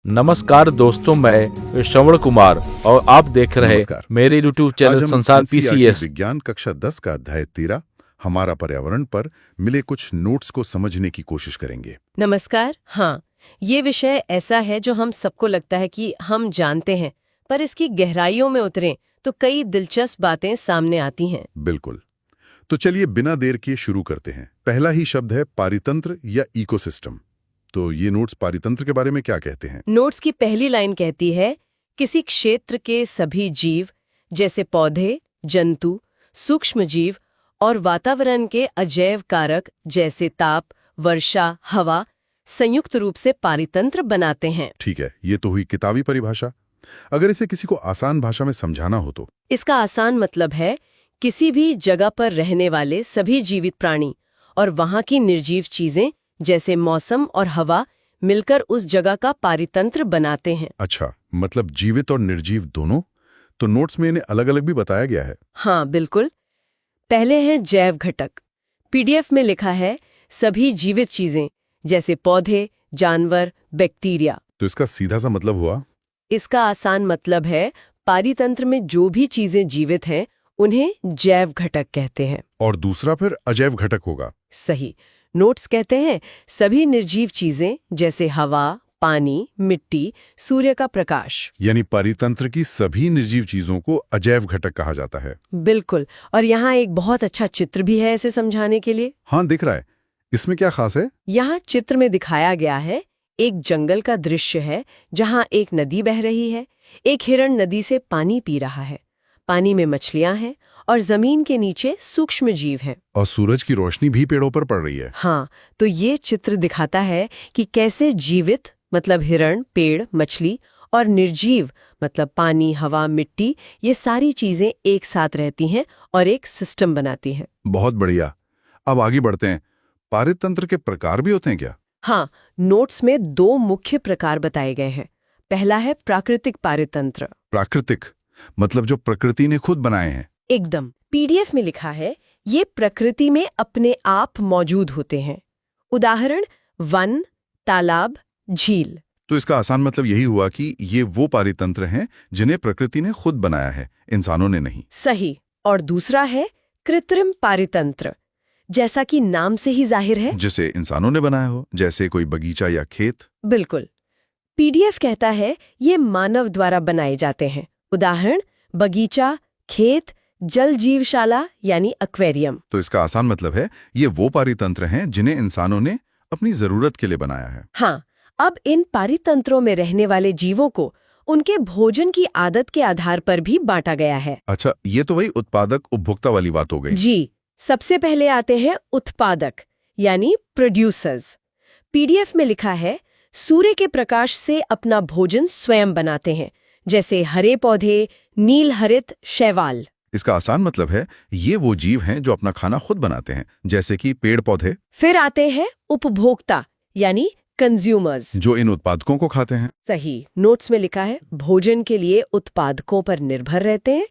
नमस्कार दोस्तों, मैं श्रवण कुमार और आप देख रहे नमस्कार। मेरे यूट्यूब आज चैनल हम संसार NCERT पीसीएस। विज्ञान कक्षा 10 का अध्याय 13 हमारा पर्यावरण पर मिले कुछ नोट्स को समझने की कोशिश करेंगे। नमस्कार। हाँ, ये विषय ऐसा है जो हम सबको लगता है कि हम जानते हैं, पर इसकी गहराइयों में उतरें तो कई दिलचस्प बातें सामने आती हैं। बिल्कुल। तो चलिए बिना देर किए शुरू करते हैं। पहला ही शब्द है पारितंत्र या इकोसिस्टम। तो ये नोट्स पारितंत्र के बारे में क्या कहते हैं? नोट्स की पहली लाइन कहती है, किसी क्षेत्र के सभी जीव जैसे पौधे, जंतु, सूक्ष्म जीव और वातावरण के अजैव कारक जैसे ताप, वर्षा, हवा संयुक्त रूप से पारितंत्र बनाते हैं। ठीक है, ये तो हुई किताबी परिभाषा। अगर इसे किसी को आसान भाषा में समझाना हो तो? इसका आसान मतलब है किसी भी जगह पर रहने वाले सभी जीवित प्राणी और वहां की निर्जीव चीजें जैसे मौसम और हवा मिलकर उस जगह का पारितंत्र बनाते हैं। अच्छा, मतलब जीवित और निर्जीव दोनों? तो नोट्स में इन्हें अलग अलग भी बताया गया है। हाँ, बिल्कुल। पहले है जैव घटक। पीडीएफ में लिखा है सभी जीवित चीजें जैसे पौधे, जानवर, बैक्टीरिया। तो इसका सीधा सा मतलब हुआ? इसका आसान मतलब है पारितंत्र में जो भी चीजें जीवित हैं उन्हें जैव घटक कहते हैं। और दूसरा फिर अजैव घटक होगा। सही। नोट्स कहते हैं सभी निर्जीव चीजें जैसे हवा, पानी, मिट्टी, सूर्य का प्रकाश। यानी पारितंत्र की सभी निर्जीव चीजों को अजैव घटक कहा जाता है। बिल्कुल। और यहाँ एक बहुत अच्छा चित्र भी है इसे समझाने के लिए। हाँ, दिख रहा है। इसमें क्या खास है? यहाँ चित्र में दिखाया गया है एक जंगल का दृश्य है जहाँ एक नदी बह रही है। एक हिरण नदी से पानी पी रहा है। पानी में मछलियां हैं और जमीन के नीचे सूक्ष्म जीव हैं। और सूरज की रोशनी भी पेड़ों पर पड़ रही है। हाँ, तो ये चित्र दिखाता है कि कैसे जीवित मतलब हिरण, पेड़, मछली और निर्जीव मतलब पानी, हवा, मिट्टी, ये सारी चीजें एक साथ रहती हैं और एक सिस्टम बनाती हैं। बहुत बढ़िया। अब आगे बढ़ते हैं। पारितंत्र के प्रकार भी होते हैं क्या? हाँ, नोट्स में दो मुख्य प्रकार बताए गए हैं। पहला है प्राकृतिक पारितंत्र। प्राकृतिक मतलब जो प्रकृति ने खुद बनाए हैं। एकदम। पीडीएफ में लिखा है ये प्रकृति में अपने आप मौजूद होते हैं। उदाहरण वन, तालाब, झील। तो इसका आसान मतलब यही हुआ कि ये वो पारितंत्र हैं जिन्हें प्रकृति ने खुद बनाया है, इंसानों ने नहीं। सही। और दूसरा है कृत्रिम पारितंत्र, जैसा कि नाम से ही जाहिर है। जिसे इंसानों ने बनाया हो, जैसे कोई बगीचा या खेत। बिल्कुल। पीडीएफ कहता है ये मानव द्वारा बनाए जाते हैं। उदाहरण बगीचा, खेत, जल जीवशाला यानी एक्वेरियम। तो इसका आसान मतलब है ये वो पारितंत्र हैं जिन्हें इंसानों ने अपनी जरूरत के लिए बनाया है। हाँ, अब इन पारितंत्रों में रहने वाले जीवों को उनके भोजन की आदत के आधार पर भी बांटा गया है। अच्छा, ये तो वही उत्पादक उपभोक्ता वाली बात हो गई। जी। सबसे पहले आते हैं उत्पादक यानी प्रोड्यूसर्स। पीडीएफ में लिखा है सूर्य के प्रकाश से अपना भोजन स्वयं बनाते हैं, जैसे हरे पौधे, नील हरित शैवाल। इसका आसान मतलब है ये वो जीव हैं जो अपना खाना खुद बनाते हैं, जैसे कि पेड़ पौधे। फिर आते हैं उपभोक्ता यानी कंज्यूमर्स, जो इन उत्पादकों को खाते हैं। सही। नोट्स में लिखा है भोजन के लिए उत्पादकों पर निर्भर रहते हैं,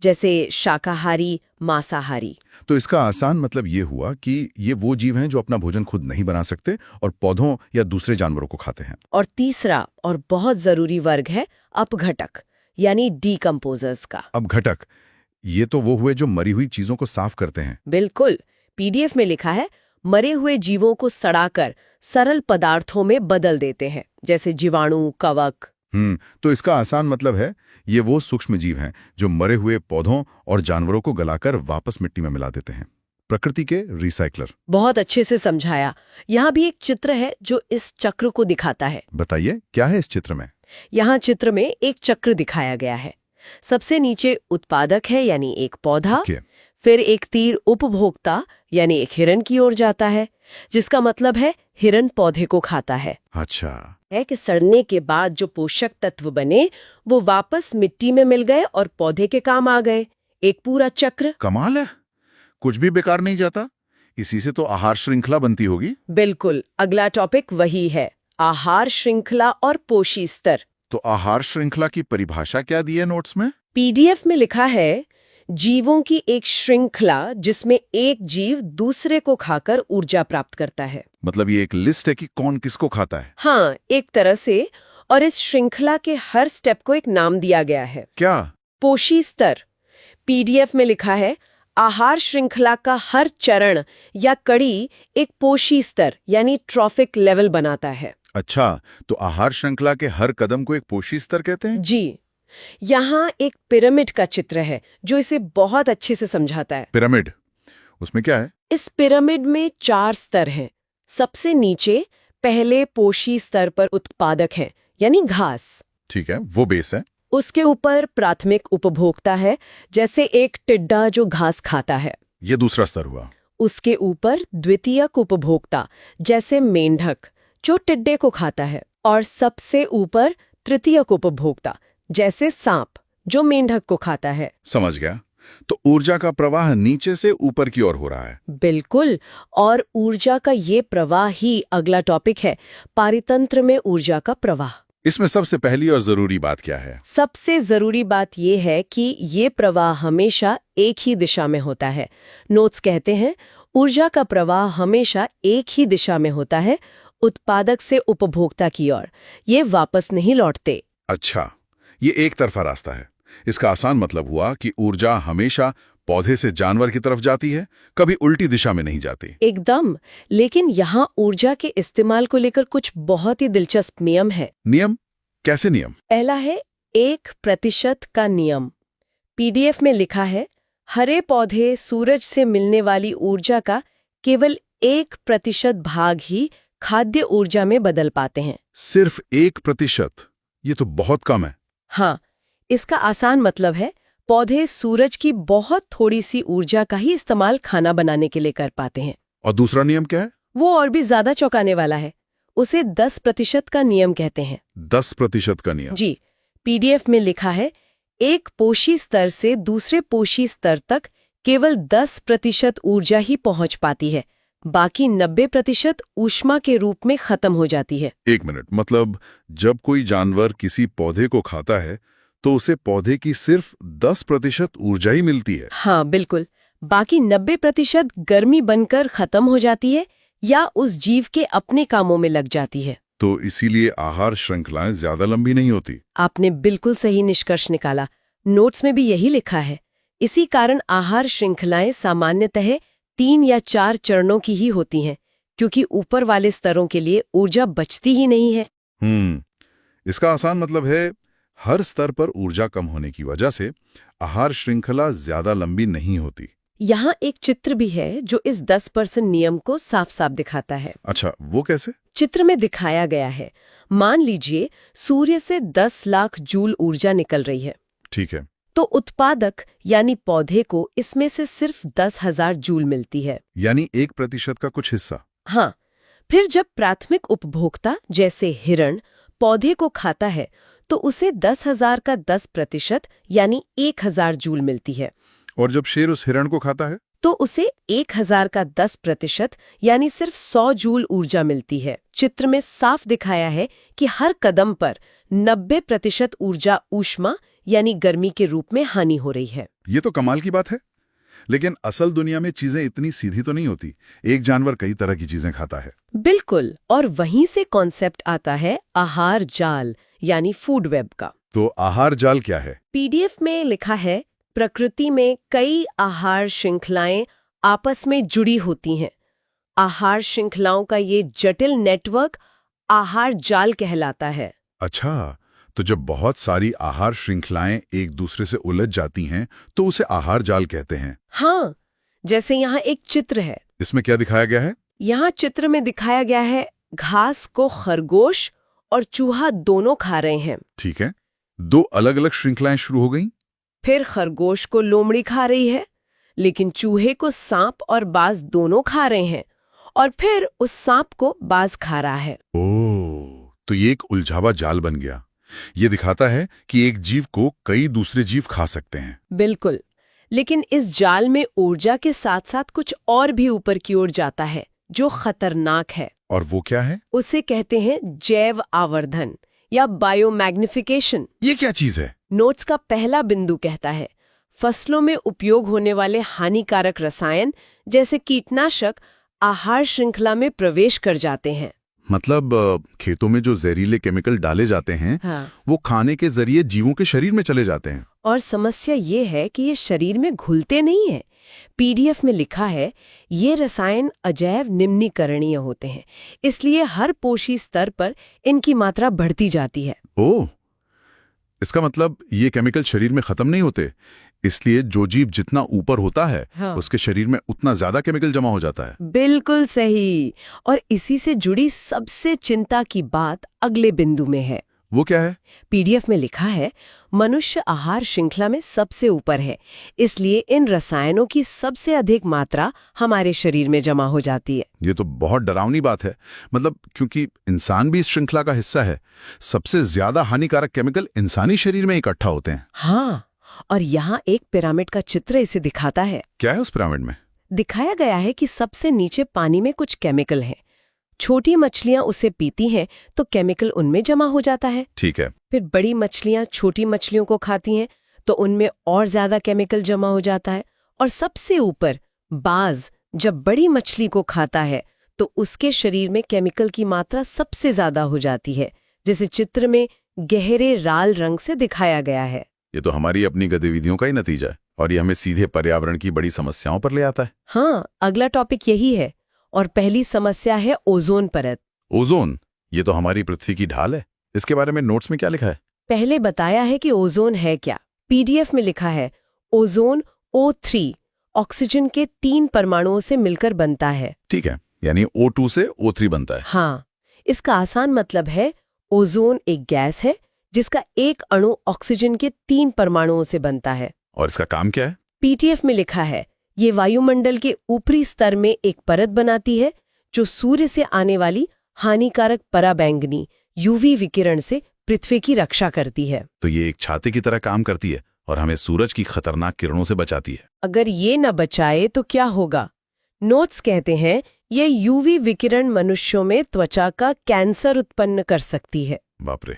जैसे शाकाहारी, मांसाहारी। तो इसका आसान मतलब ये हुआ कि ये वो जीव हैं जो अपना भोजन खुद नहीं बना सकते और पौधों या दूसरे जानवरों को खाते हैं। और तीसरा और बहुत जरूरी वर्ग है अपघटक यानी डीकंपोजर्स का। अपघटक ये तो वो हुए जो मरी हुई चीजों को साफ करते हैं। बिल्कुल। पीडीएफ में लिखा है मरे हुए जीवों को सड़ाकर सरल पदार्थों में बदल देते हैं, जैसे जीवाणु, कवक। तो इसका आसान मतलब है ये वो सूक्ष्म जीव हैं जो मरे हुए पौधों और जानवरों को गलाकर वापस मिट्टी में मिला देते हैं। प्रकृति के रिसाइकलर। बहुत अच्छे से समझाया। यहाँ भी एक चित्र है जो इस चक्र को दिखाता है। बताइए क्या है इस चित्र में? यहाँ चित्र में एक चक्र दिखाया गया है। सबसे नीचे उत्पादक है यानी एक पौधा। फिर एक तीर उपभोक्ता यानी एक हिरण की ओर जाता है, जिसका मतलब है हिरण पौधे को खाता है। अच्छा, है कि सड़ने के बाद जो पोषक तत्व बने वो वापस मिट्टी में मिल गए और पौधे के काम आ गए। एक पूरा चक्र। कमाल है, कुछ भी बेकार नहीं जाता। इसी से तो आहार श्रृंखला बनती होगी। बिल्कुल। अगला टॉपिक वही है, आहार श्रृंखला और पोषी स्तर। तो आहार श्रृंखला की परिभाषा क्या दी है नोट्स में? पीडीएफ में लिखा है जीवों की एक श्रृंखला जिसमें एक जीव दूसरे को खाकर ऊर्जा प्राप्त करता है। मतलब ये एक लिस्ट है कि कौन किसको खाता है? हाँ, एक तरह से। और इस श्रृंखला के हर स्टेप को एक नाम दिया गया है, क्या? पोषी स्तर। पीडीएफ में लिखा है, आहार श्रृंखला का हर चरण या कड़ी एक पोषी स्तर यानी ट्रॉफिक लेवल बनाता है। अच्छा, तो आहार श्रृंखला के हर कदम को एक पोषी स्तर कहते हैं? जी, यहाँ एक पिरामिड का चित्र है जो इसे बहुत अच्छे से समझाता है। पिरामिड, उसमें क्या है? इस पिरामिड में 4 स्तर हैं। सबसे नीचे पहले पोषी स्तर पर उत्पादक है यानी घास। ठीक है, वो बेस है। उसके ऊपर प्राथमिक उपभोक्ता है, जैसे एक टिड्डा जो घास खाता है। ये दूसरा स्तर हुआ। उसके ऊपर द्वितीयक उपभोक्ता, जैसे मेंढक जो टिड्डे को खाता है। और सबसे ऊपर तृतीयक उपभोक्ता, जैसे सांप जो मेंढक को खाता है। समझ गया। तो ऊर्जा का प्रवाह नीचे से ऊपर की ओर हो रहा है। बिल्कुल, और ऊर्जा का ये प्रवाह ही अगला टॉपिक है, पारितंत्र में ऊर्जा का प्रवाह। इसमें सबसे पहली और जरूरी बात क्या है? सबसे जरूरी बात यह है कि ये प्रवाह हमेशा एक ही दिशा में होता है। नोट्स कहते हैं, ऊर्जा का प्रवाह हमेशा एक ही दिशा में होता है, उत्पादक से उपभोक्ता की ओर। ये वापस नहीं लौटते। अच्छा, ये एक तरफा रास्ता है। इसका आसान मतलब हुआ कि ऊर्जा हमेशा पौधे से जानवर की तरफ जाती है, कभी उल्टी दिशा में नहीं जाती। एकदम, लेकिन यहाँ ऊर्जा के इस्तेमाल को लेकर कुछ बहुत ही दिलचस्प नियम है। नियम? कैसे नियम? पहला है 1% का नियम। पीडीएफ में लिखा है, हरे पौधे सूरज से मिलने वाली ऊर्जा का केवल 1% भाग ही खाद्य ऊर्जा में बदल पाते हैं। सिर्फ 1%? ये तो बहुत कम है। हाँ, इसका आसान मतलब है, पौधे सूरज की बहुत थोड़ी सी ऊर्जा का ही इस्तेमाल खाना बनाने के लिए कर पाते हैं। और दूसरा नियम क्या है? वो और भी ज्यादा चौंकाने वाला है। उसे 10% का नियम कहते हैं। 10% का नियम? जी, पीडीएफ में लिखा है, एक पोषी स्तर से दूसरे पोषी स्तर तक केवल 10% ऊर्जा ही पहुंच पाती है, बाकी 90% ऊष्मा के रूप में खत्म हो जाती है। एक मिनट, मतलब जब कोई जानवर किसी पौधे को खाता है तो उसे पौधे की सिर्फ 10% ऊर्जा ही मिलती है? हाँ बिल्कुल, बाकी 90% गर्मी बनकर खत्म हो जाती है या उस जीव के अपने कामों में लग जाती है। तो इसीलिए आहार श्रृंखलाएं ज्यादा लंबी नहीं होती। आपने बिल्कुल सही निष्कर्ष निकाला। नोट्स में भी यही लिखा है। इसी कारण आहार श्रृंखलाएं सामान्यतः 3 या 4 चरणों की ही होती हैं, क्योंकि ऊपर वाले स्तरों के लिए ऊर्जा बचती ही नहीं है। इसका आसान मतलब है, हर स्तर पर ऊर्जा कम होने की वजह से आहार श्रृंखला ज्यादा लंबी नहीं होती। यहाँ एक चित्र भी है जो इस 10% नियम को साफ साफ दिखाता है। अच्छा, वो कैसे? चित्र में दिखाया गया है, मान लीजिए सूर्य से 10 लाख जूल ऊर्जा निकल रही है। ठीक है। तो उत्पादक यानी पौधे को इसमें से सिर्फ 10,000 जूल मिलती है, यानी 1% का कुछ हिस्सा। हाँ, फिर जब प्राथमिक उपभोक्ता जैसे हिरण पौधे को खाता है तो उसे 10,000 का 10% यानी 1,000 जूल मिलती है। और जब शेर उस हिरण को खाता है तो उसे 1,000 का 10% यानी सिर्फ 100 जूल ऊर्जा मिलती है। चित्र में साफ दिखाया है कि हर कदम पर 90% ऊर्जा ऊष्मा यानी गर्मी के रूप में हानि हो रही है। ये तो कमाल की बात है। लेकिन असल दुनिया में चीजें इतनी सीधी तो नहीं होती। एक जानवर कई तरह की चीजें खाता है। बिल्कुल, और वहीं से कॉन्सेप्ट आता है आहार जाल यानी फूड वेब का। तो आहार जाल क्या है? पीडीएफ में लिखा है, प्रकृति में कई आहार श्रृंखलाएं आपस में जुड़ी होती हैं। आहार श्रृंखलाओं का ये जटिल नेटवर्क आहार जाल कहलाता है। अच्छा, तो जब बहुत सारी आहार श्रृंखलाएं एक दूसरे से उलझ जाती हैं तो उसे आहार जाल कहते हैं। हाँ, जैसे यहाँ एक चित्र है। इसमें क्या दिखाया गया है? यहाँ चित्र में दिखाया गया है, घास को खरगोश और चूहा दोनों खा रहे हैं। ठीक है, 2 अलग-अलग श्रृंखलाएं शुरू हो गईं। फिर खरगोश को लोमड़ी खा रही है, लेकिन चूहे को सांप और बाज दोनों खा रहे हैं, और फिर उस सांप को बाज खा रहा है। ओह, तो ये एक उलझावा जाल बन गया। ये दिखाता है कि एक जीव को कई दूसरे जीव खा सकते हैं। बिल्कुल, लेकिन इस जाल में ऊर्जा के साथ साथ कुछ और भी ऊपर की ओर जाता है जो खतरनाक है। और वो क्या है? उसे कहते हैं जैव आवर्धन या बायोमैग्निफिकेशन। ये क्या चीज है? नोट्स का पहला बिंदु कहता है, फसलों में उपयोग होने वाले हानिकारक रसायन जैसे कीटनाशक आहार श्रृंखला में प्रवेश कर जाते हैं। मतलब खेतों में जो जहरीले केमिकल डाले जाते हैं हाँ। वो खाने के जरिए जीवों के शरीर में चले जाते हैं। और समस्या ये है कि ये शरीर में घुलते नहीं है। पीडीएफ में लिखा है ये रसायन अजैव निम्नीकरणीय होते हैं, इसलिए हर पोषी स्तर पर इनकी मात्रा बढ़ती जाती है। ओह, इसका मतलब ये केमिकल शरीर में खत्म नहीं होते, इसलिए जो जीव जितना ऊपर होता है हाँ। उसके शरीर में उतना ज्यादा केमिकल जमा हो जाता है। बिल्कुल सही। और इसी से जुड़ी सबसे चिंता की बात अगले बिंदु में है। वो क्या है? पीडीएफ में लिखा है मनुष्य आहार श्रृंखला में सबसे ऊपर है, इसलिए इन रसायनों की सबसे अधिक मात्रा हमारे शरीर में जमा हो जाती है। ये तो बहुत डरावनी बात है। मतलब क्योंकि इंसान भी इस श्रृंखला का हिस्सा है, सबसे ज्यादा हानिकारक केमिकल इंसानी शरीर में इकट्ठा होते हैं। हाँ, और यहाँ एक पिरामिड का चित्र इसे दिखाता है। क्या है उस पिरामिड में? दिखाया गया है कि सबसे नीचे पानी में कुछ केमिकल हैं। छोटी मछलियां उसे पीती हैं तो केमिकल उनमें जमा हो जाता है। ठीक है। फिर बड़ी मछलियां छोटी मछलियों को खाती हैं तो उनमें और ज्यादा केमिकल जमा हो जाता है। और सबसे ऊपर बाज जब बड़ी मछली को खाता है तो उसके शरीर में केमिकल की मात्रा सबसे ज्यादा हो जाती है, जिसे चित्र में गहरे लाल रंग से दिखाया गया है। ये तो हमारी अपनी गतिविधियों का ही नतीजा है और ये हमें सीधे पर्यावरण की बड़ी समस्याओं पर ले आता है। हाँ, अगला टॉपिक यही है और पहली समस्या है ओजोन परत। ओजोन, ये तो हमारी पृथ्वी की ढाल है। इसके बारे में नोट्स में क्या लिखा है? पहले बताया है कि ओजोन है क्या। पीडीएफ में लिखा है ओजोन O3 ऑक्सीजन के 3 परमाणुओं से मिलकर बनता है। ठीक है, यानी O2 से O3 बनता है। हाँ, इसका आसान मतलब है ओजोन एक गैस है जिसका एक अणु ऑक्सीजन के 3 परमाणुओं से बनता है। और इसका काम क्या है? पीडीएफ में लिखा है ये वायुमंडल के ऊपरी स्तर में एक परत बनाती है जो सूर्य से आने वाली हानिकारक पराबैंगनी यूवी विकिरण से पृथ्वी की रक्षा करती है। तो ये एक छाते की तरह काम करती है और हमें सूरज की खतरनाक किरणों से बचाती है। अगर ये न बचाए तो क्या होगा? नोट्स कहते हैं ये यूवी विकिरण मनुष्यों में त्वचा का कैंसर उत्पन्न कर सकती है। बाप रे,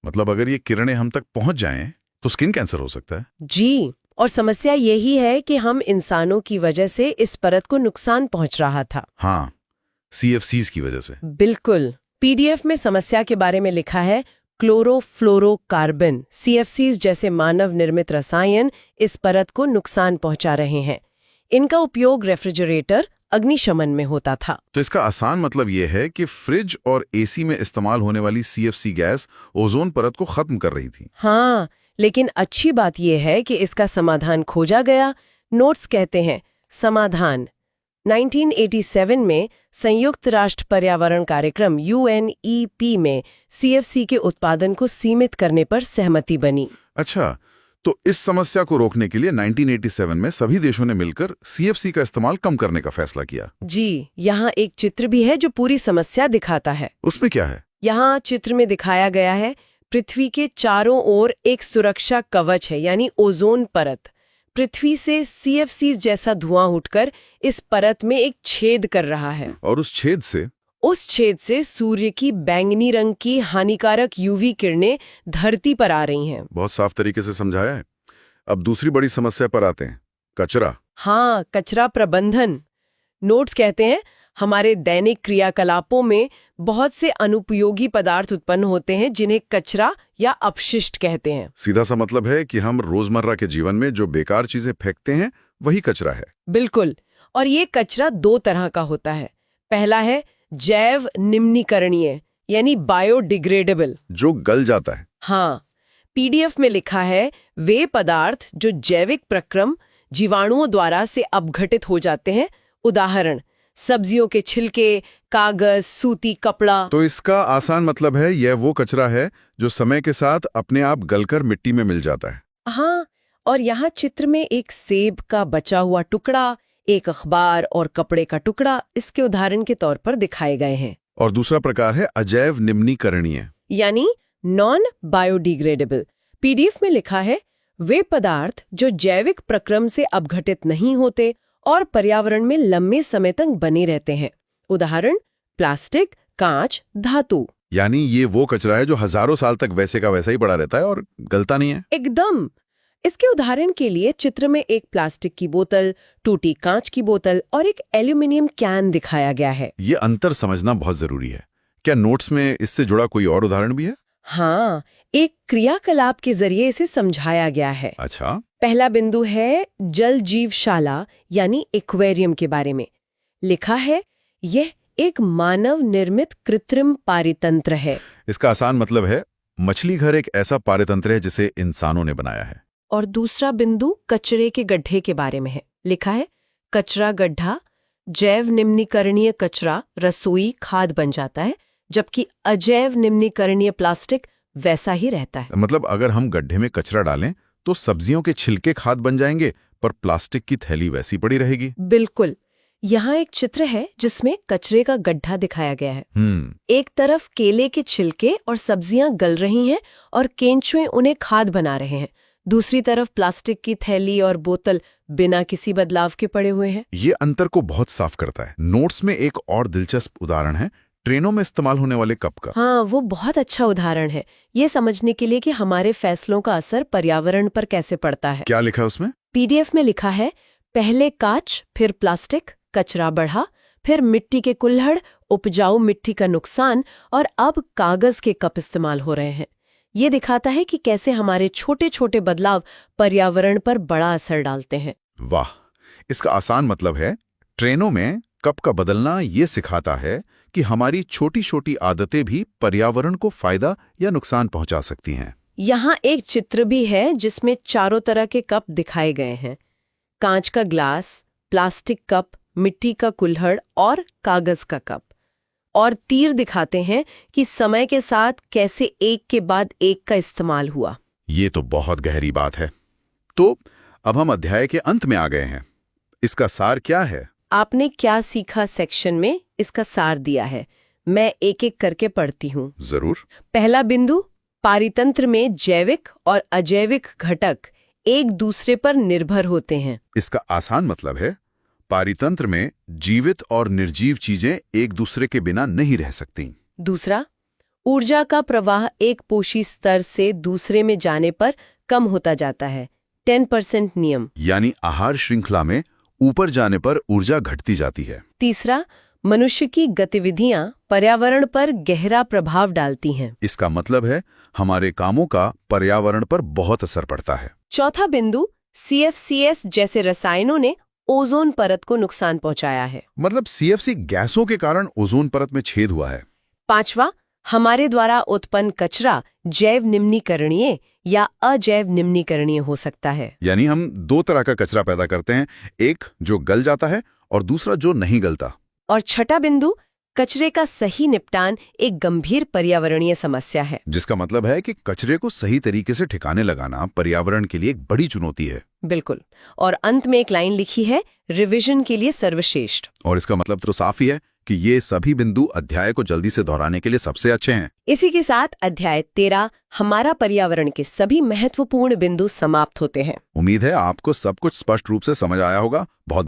मतलब अगर ये किरणें हम तक पहुंच जाएं तो स्किन कैंसर हो सकता है। जी, और समस्या यही है कि हम इंसानों की वजह से इस परत को नुकसान पहुंच रहा था। हाँ, CFCs की वजह से। बिल्कुल। पीडीएफ में समस्या के बारे में लिखा है क्लोरोफ्लोरोकार्बन CFCs जैसे मानव निर्मित रसायन इस परत को नुकसान पहुंचा रहे हैं। इनका उपयोग रेफ्रिजरेटर अग्निशमन में होता था। तो इसका आसान मतलब यह है कि फ्रिज और AC में इस्तेमाल होने वाली CFC गैस ओजोन परत को खत्म कर रही थी। हाँ, लेकिन अच्छी बात यह है कि इसका समाधान खोजा गया। नोट्स कहते हैं समाधान 1987 में संयुक्त राष्ट्र पर्यावरण कार्यक्रम UNEP में CFC के उत्पादन को सीमित करने पर सहमति बनी। अच्छा, तो इस समस्या को रोकने के लिए 1987 में सभी देशों ने मिलकर CFC का इस्तेमाल कम करने का फैसला किया। जी, यहाँ एक चित्र भी है जो पूरी समस्या दिखाता है। उसमें क्या है? यहाँ चित्र में दिखाया गया है पृथ्वी के चारों ओर एक सुरक्षा कवच है, यानी ओजोन परत। पृथ्वी से CFCs जैसा धुआं उठकर इस परत में एक छेद कर रहा है और उस छेद से सूर्य की बैंगनी रंग की हानिकारक यूवी किरणें धरती पर आ रही हैं। बहुत साफ तरीके से समझाया है। अब दूसरी बड़ी समस्या पर आते हैं, कचरा। हाँ, कचरा प्रबंधन। नोट्स कहते हैं हमारे दैनिक क्रियाकलापों में बहुत से अनुपयोगी पदार्थ उत्पन्न होते हैं जिन्हें कचरा या अपशिष्ट कहते हैं। सीधा सा मतलब है कि हम रोजमर्रा के जीवन में जो बेकार चीजें फेंकते हैं वही कचरा है। बिल्कुल। और ये कचरा 2 तरह का होता है। पहला है जैव निम्नीकरणीय यानी बायोडिग्रेडेबल, जो गल जाता है। हाँ, पीडीएफ में लिखा है वे पदार्थ जो जैविक प्रक्रम जीवाणुओं द्वारा से अपघटित हो जाते हैं। उदाहरण सब्जियों के छिलके, कागज, सूती कपड़ा। तो इसका आसान मतलब है यह वो कचरा है जो समय के साथ अपने आप गलकर मिट्टी में मिल जाता है। हाँ, और यहाँ चित्र में एक सेब का बचा हुआ टुकड़ा, एक अखबार और कपड़े का टुकड़ा इसके उदाहरण के तौर पर दिखाए गए हैं। और दूसरा प्रकार है अजैव निम्नीकरणीय यानी नॉन बायोडिग्रेडेबल। पीडीएफ में लिखा है वे पदार्थ जो जैविक प्रक्रम से अपघटित नहीं होते और पर्यावरण में लंबे समय तक बने रहते हैं। उदाहरण प्लास्टिक, कांच, धातु। यानी ये वो कचरा है जो हजारों साल तक वैसे का वैसा ही पड़ा रहता है और गलता नहीं है। एकदम। इसके उदाहरण के लिए चित्र में एक प्लास्टिक की बोतल, टूटी कांच की बोतल और एक एल्यूमिनियम कैन दिखाया गया है। ये अंतर समझना बहुत जरूरी है। क्या नोट्स में इससे जुड़ा कोई और उदाहरण भी है? हाँ, एक क्रियाकलाप के जरिए इसे समझाया गया है। अच्छा। पहला बिंदु है जल जीवशाला यानी एक्वेरियम के बारे में। लिखा है यह एक मानव निर्मित कृत्रिम पारितंत्र है। इसका आसान मतलब है मछली घर एक ऐसा पारितंत्र है जिसे इंसानों ने बनाया है। और दूसरा बिंदु कचरे के गड्ढे के बारे में है। लिखा है कचरा गड्ढा जैव निम्नीकरणीय कचरा रसोई खाद बन जाता है, जबकि अजैव निम्नीकरणीय प्लास्टिक वैसा ही रहता है। मतलब अगर हम गड्ढे में कचरा डालें तो सब्जियों के छिलके खाद बन जाएंगे, पर प्लास्टिक की थैली वैसी पड़ी रहेगी। बिल्कुल। यहाँ एक चित्र है जिसमें कचरे का गड्ढा दिखाया गया है। एक तरफ केले के छिलके और सब्जियां गल रही हैं और केंचुए उन्हें खाद बना रहे हैं। दूसरी तरफ प्लास्टिक की थैली और बोतल बिना किसी बदलाव के पड़े हुए हैं। ये अंतर को बहुत साफ करता है। नोट्स में एक और दिलचस्प उदाहरण है ट्रेनों में इस्तेमाल होने वाले कप का। हाँ, वो बहुत अच्छा उदाहरण है ये समझने के लिए कि हमारे फैसलों का असर पर्यावरण पर कैसे पड़ता है। क्या लिखा है उसमें? पीडीएफ में लिखा है पहले कांच फिर प्लास्टिक, कचरा बढ़ा, फिर मिट्टी के कुल्हड़, उपजाऊ मिट्टी का नुकसान और अब कागज के कप इस्तेमाल हो रहे हैं। ये दिखाता है कि कैसे हमारे छोटे छोटे बदलाव पर्यावरण पर बड़ा असर डालते हैं। वाह, इसका आसान मतलब है ट्रेनों में कप का बदलना ये सिखाता है कि हमारी छोटी छोटी आदतें भी पर्यावरण को फायदा या नुकसान पहुंचा सकती हैं। यहाँ एक चित्र भी है जिसमें चारों तरह के कप दिखाए गए हैं। कांच का ग्लास, प्लास्टिक कप, मिट्टी का कुल्हड़ और कागज का कप। और तीर दिखाते हैं कि समय के साथ कैसे एक के बाद एक का इस्तेमाल हुआ। ये तो बहुत गहरी बात है। तो अब हम अध्याय के अंत में आ गए हैं। इसका सार क्या है? आपने क्या सीखा सेक्शन में इसका सार दिया है। मैं एक एक करके पढ़ती हूँ। जरूर। पहला बिंदु, पारितंत्र में जैविक और अजैविक घटक एक दूसरे पर निर्भर होते हैं। इसका आसान मतलब है पारितंत्र में जीवित और निर्जीव चीजें एक दूसरे के बिना नहीं रह सकती। दूसरा, ऊर्जा का प्रवाह एक पोषी स्तर से दूसरे में जाने पर कम होता जाता है। 10% नियम, यानी आहार श्रृंखला में ऊपर जाने पर ऊर्जा घटती जाती है। तीसरा, मनुष्य की गतिविधियां पर्यावरण पर गहरा प्रभाव डालती हैं। इसका मतलब है हमारे कामों का पर्यावरण पर बहुत असर पड़ता है। चौथा बिंदु, CFCs जैसे रसायनों ने ओजोन परत को नुकसान पहुंचाया है। मतलब CFC गैसों के कारण ओजोन परत में छेद हुआ है। पांचवा, हमारे द्वारा उत्पन्न कचरा जैव निम्नीकरणीय या अजैव निम्नीकरणीय हो सकता है। यानी हम दो तरह का कचरा पैदा करते हैं, एक जो गल जाता है और दूसरा जो नहीं गलता। और छठा बिंदु, कचरे का सही निपटान एक गंभीर पर्यावरणीय समस्या है। जिसका मतलब है कि कचरे को सही तरीके से ठिकाने लगाना पर्यावरण के लिए एक बड़ी चुनौती है। बिल्कुल। और अंत में एक लाइन लिखी है, रिवीजन के लिए सर्वश्रेष्ठ। और इसका मतलब तो साफ ही है कि ये सभी बिंदु अध्याय को जल्दी से दोहराने के लिए सबसे अच्छे हैं। इसी के साथ अध्याय 13 हमारा पर्यावरण के सभी महत्वपूर्ण बिंदु समाप्त होते हैं। उम्मीद है आपको सब कुछ स्पष्ट रूप से समझ आया होगा। बहुत